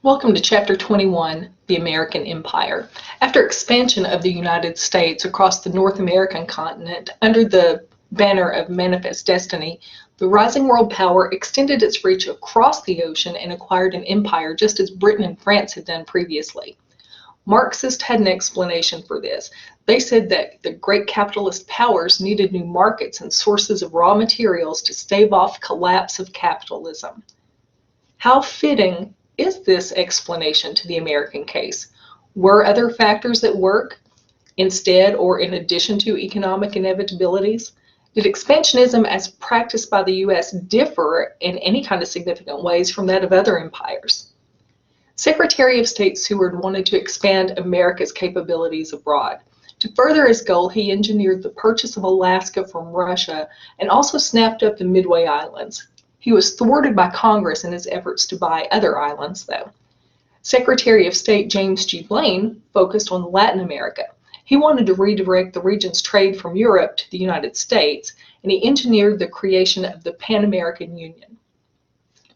Welcome to Chapter 21, The American Empire. After expansion of the United States across the North American continent under the banner of Manifest Destiny, the rising world power extended its reach across the ocean and acquired an empire just as Britain and France had done previously. Marxists had an explanation for this. They said that the great capitalist powers needed new markets and sources of raw materials to stave off collapse of capitalism. How fitting is this explanation to the American case? Were other factors at work instead or in addition to economic inevitabilities? Did expansionism as practiced by the U.S. differ in any kind of significant ways from that of other empires? Secretary of State Seward wanted to expand America's capabilities abroad. To further his goal, he engineered the purchase of Alaska from Russia and also snapped up the Midway Islands. He was thwarted by Congress in his efforts to buy other islands, though. Secretary of State James G. Blaine focused on Latin America. He wanted to redirect the region's trade from Europe to the United States, and he engineered the creation of the Pan American Union.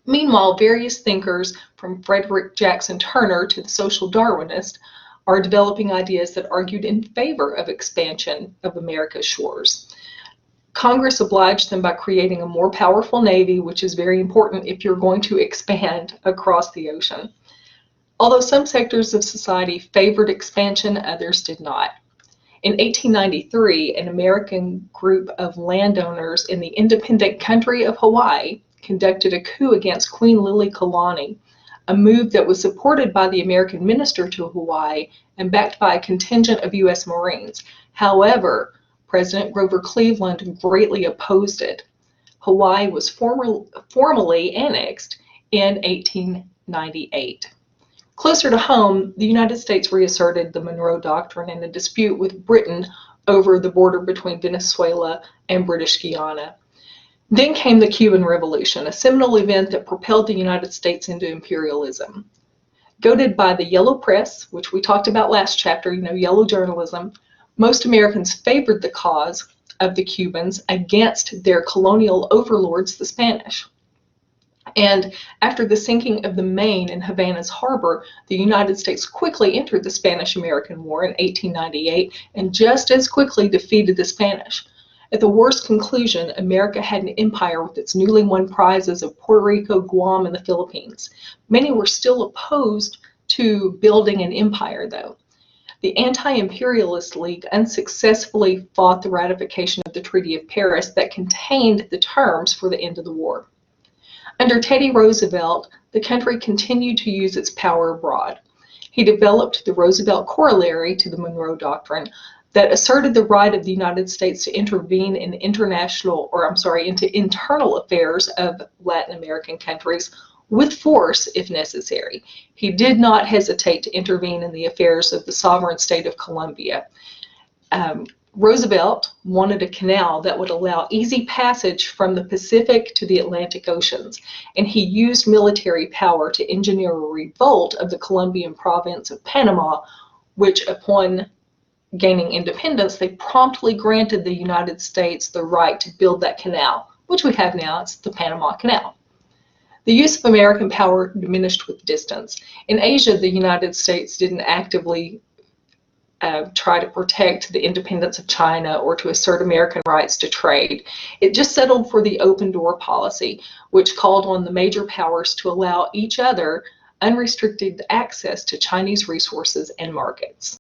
Meanwhile, various thinkers, from Frederick Jackson Turner to the social Darwinist, are developing ideas that argued in favor of expansion of America's shores. Congress obliged them by creating a more powerful Navy, which is very important if you're going to expand across the ocean. Although some sectors of society favored expansion, others did not. In 1893, an American group of landowners in the independent country of Hawaii conducted a coup against Queen Liliuokalani, a move that was supported by the American minister to Hawaii and backed by a contingent of U.S. Marines. However, President Grover Cleveland greatly opposed it. Hawaii was formally annexed in 1898. Closer to home, the United States reasserted the Monroe Doctrine in a dispute with Britain over the border between Venezuela and British Guiana. Then came the Cuban Revolution, a seminal event that propelled the United States into imperialism. Goaded by the yellow press, which we talked about last chapter, yellow journalism, most Americans favored the cause of the Cubans against their colonial overlords, the Spanish. And after the sinking of the Maine in Havana's harbor, the United States quickly entered the Spanish-American War in 1898 and just as quickly defeated the Spanish. At the war's conclusion, America had an empire with its newly won prizes of Puerto Rico, Guam, and the Philippines. Many were still opposed to building an empire, though. The Anti-Imperialist League unsuccessfully fought the ratification of the Treaty of Paris that contained the terms for the end of the war. Under Teddy Roosevelt, the country continued to use its power abroad. He developed the Roosevelt Corollary to the Monroe Doctrine that asserted the right of the United States to intervene in into internal affairs of Latin American countries with force if necessary. He did not hesitate to intervene in the affairs of the sovereign state of Colombia. Roosevelt wanted a canal that would allow easy passage from the Pacific to the Atlantic Oceans, and he used military power to engineer a revolt of the Colombian province of Panama, which upon gaining independence, they promptly granted the United States the right to build that canal, which we have now. It's the Panama Canal. The use of American power diminished with distance. In Asia, the United States didn't actively try to protect the independence of China or to assert American rights to trade. It just settled for the open door policy, which called on the major powers to allow each other unrestricted access to Chinese resources and markets.